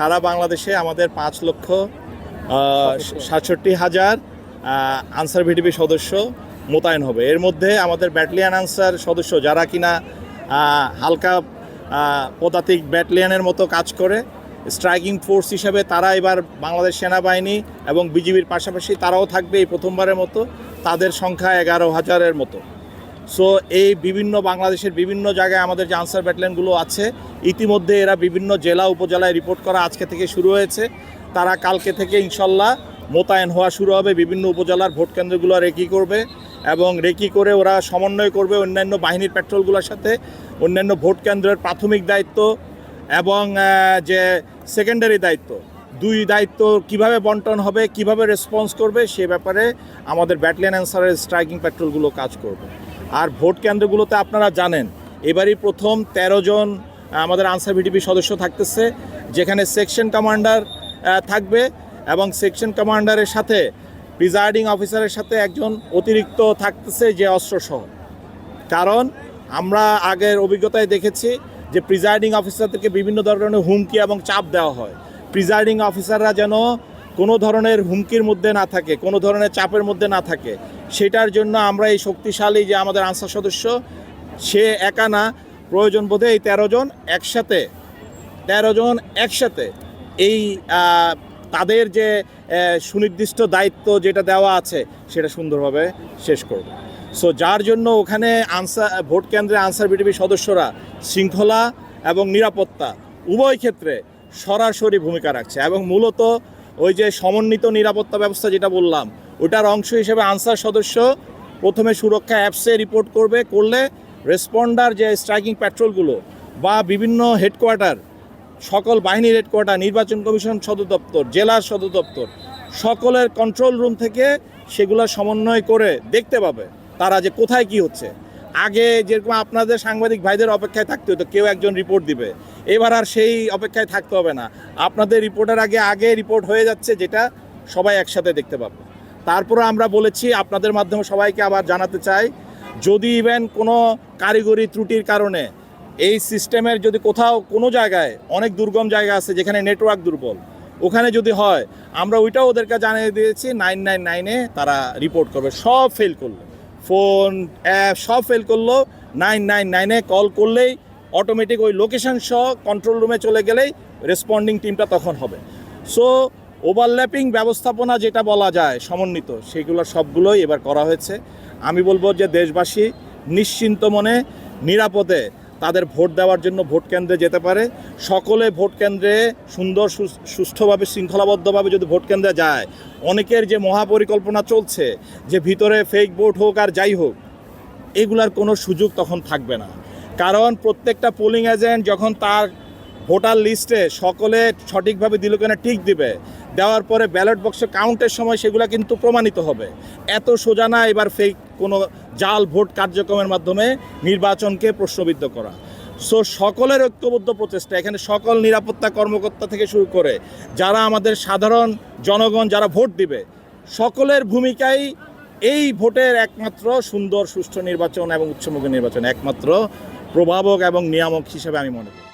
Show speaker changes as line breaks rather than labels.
সারা বাংলাদেশে আমাদের 5,67,000 answer VDP সদস্য মোতায়েন হবে। এর মধ্যে আমাদের ব্যাটালিয়ান আনসার সদস্য যারা কিনা হালকা পদাতিক ব্যাটালিয়ানের মতো কাজ করে স্ট্রাইকিং ফোর্স হিসেবে, তারা এবার বাংলাদেশ সেনাবাহিনী এবং বিজিবির পাশাপাশি তারাও থাকবে এই প্রথমবারের মতো। তাদের সংখ্যা 11,000-এর মতো। সো এই বিভিন্ন বাংলাদেশের বিভিন্ন জায়গায় আমাদের যে আনসার ব্যাটালিয়নগুলো আছে, ইতিমধ্যে এরা বিভিন্ন জেলা উপজেলায় রিপোর্ট করা আজকে থেকে শুরু হয়েছে। তারা কালকে থেকে ইনশাল্লাহ মোতায়েন হওয়া শুরু হবে। বিভিন্ন উপজেলার ভোট কেন্দ্রগুলো রেকি করবে এবং রেকি করে ওরা সমন্বয় করবে অন্যান্য বাহিনীর পেট্রোলগুলোর সাথে। অন্যান্য ভোট কেন্দ্রের প্রাথমিক দায়িত্ব এবং যে সেকেন্ডারি দায়িত্ব, দুই দায়িত্ব কিভাবে বন্টন হবে, কিভাবে রেসপন্স করবে, সে ব্যাপারে আমাদের ব্যাটালিয়ন আনসারের স্ট্রাইকিং পেট্রোলগুলো কাজ করবে। আর ভোট কেন্দ্রগুলোতে আপনারা জানেন এবারই প্রথম 13 জন আমাদের আনসার ভিডিপি সদস্য থাকতেছে, যেখানে সেকশন কমান্ডার থাকবে এবং সেকশন কমান্ডারের সাথে প্রিজাইডিং অফিসারের সাথে একজন অতিরিক্ত থাকতেছে যে অস্ত্রসহ। কারণ আমরা আগের অভিজ্ঞতায় দেখেছি যে প্রিজাইডিং অফিসারদেরকে বিভিন্ন ধরনের হুমকি এবং চাপ দেওয়া হয়। প্রিজাইডিং অফিসাররা যেন কোনো ধরনের হুমকির মধ্যে না থাকে, কোনো ধরনের চাপের মধ্যে না থাকে, সেটার জন্য আমরা এই শক্তিশালী যে আমাদের আনসার সদস্য, সে একা না, প্রয়োজন বোধে এই 13 জন একসাথে এই তাদের যে সুনির্দিষ্ট দায়িত্ব যেটা দেওয়া আছে সেটা সুন্দরভাবে শেষ করবে। সো যার জন্য ওখানে ভোট কেন্দ্রে আনসার ভিডিপি সদস্যরা শৃঙ্খলা এবং নিরাপত্তা উভয় ক্ষেত্রে সরাসরি ভূমিকা রাখছে এবং মূলত ওই যে সমন্বিত নিরাপত্তা ব্যবস্থা যেটা বললাম, ওটার অংশ হিসেবে আনসার সদস্য প্রথমে সুরক্ষা অ্যাপসে রিপোর্ট করলে রেসপন্ডার যে স্ট্রাইকিং প্যাট্রোলগুলো বা বিভিন্ন হেডকোয়ার্টার, সকল বাহিনীর হেডকোয়ার্টার, নির্বাচন কমিশন সদর দপ্তর, জেলার সদর দপ্তর, সকলের কন্ট্রোল রুম থেকে সেগুলো সমন্বয় করে দেখতে পাবে তারা যে কোথায় কি হচ্ছে। আগে যেরকম আপনাদের সাংবাদিক ভাইদের অপেক্ষায় থাকতে হতো, কেউ একজন রিপোর্ট দিবে, এবার আর সেই অপেক্ষায় থাকতে হবে না। আপনাদের রিপোর্টের আগে রিপোর্ট হয়ে যাচ্ছে, যেটা সবাই একসাথে দেখতে পাবে। তারপরে আমরা বলেছি আপনাদের মাধ্যমে সবাইকে আবার জানাতে চাই, যদি ইভেন কোনো কারিগরি ত্রুটির কারণে এই সিস্টেমের যদি কোথাও কোনো জায়গায়, অনেক দুর্গম জায়গা আছে যেখানে নেটওয়ার্ক দুর্বল, ওখানে যদি হয়, আমরা ওইটাও ওদেরকে জানিয়ে দিয়েছি 999-এ তারা রিপোর্ট করবে। সব ফেল করলে, ফোন অ্যাপ সব ফেল করলো, 999-এ কল করলেই অটোমেটিক ওই লোকেশন সহ কন্ট্রোল রুমে চলে গেলেই রেসপন্ডিং টিমটা তখন হবে। সো ওভারল্যাপিং ব্যবস্থাপনা যেটা বলা যায় সমন্বিত, সেইগুলো সবগুলোই এবার করা হয়েছে। আমি বলবো যে দেশবাসী নিশ্চিন্ত মনে নিরাপদে তাদের ভোট দেওয়ার জন্য ভোট কেন্দ্রে যেতে পারে। সকলে ভোট কেন্দ্রে সুন্দর সুষ্ঠুভাবে শৃঙ্খলাবদ্ধভাবে যদি ভোট কেন্দ্রে যায়, অনেকের যে মহাপরিকল্পনা চলছে যে ভিতরে ফেক ভোট হোক আর যাই হোক, এগুলার কোনো সুযোগ তখন থাকবে না। কারণ প্রত্যেকটা পোলিং এজেন্ট যখন তার ভোটার লিস্টে সকলে সঠিকভাবে দিল কিনা টিক দিবে, দেওয়ার পরে ব্যালট বক্সে কাউন্টের সময় সেগুলো কিন্তু প্রমাণিত হবে। এত সোজা না এবার ফেক কোনো জাল ভোট কার্যক্রমের মাধ্যমে নির্বাচনকে প্রশ্নবিদ্ধ করা। সো সকলের ঐক্যবদ্ধ প্রচেষ্টা, এখানে সকল নিরাপত্তা কর্মকর্তা থেকে শুরু করে যারা আমাদের সাধারণ জনগণ যারা ভোট দিবে, সকলের ভূমিকাই এই ভোটের একমাত্র সুন্দর সুষ্ঠু নির্বাচন এবং উচ্চমুখী নির্বাচন একমাত্র প্রভাবক এবং নিয়ামক হিসেবে আমি মনে করি।